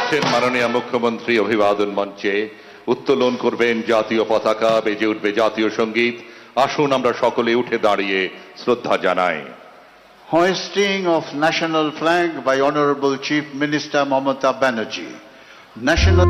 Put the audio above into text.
আসছেন মাননীয় মুখ্যমন্ত্রী অভিবাদন মঞ্চে, উত্তোলন করবেন জাতীয় পতাকা, বেজে উঠবে জাতীয় সঙ্গীত। আসুন আমরা সকলে উঠে দাঁড়িয়ে শ্রদ্ধা জানাই। Hoisting of national flag by Honorable Chief Minister Mamata Banerjee. National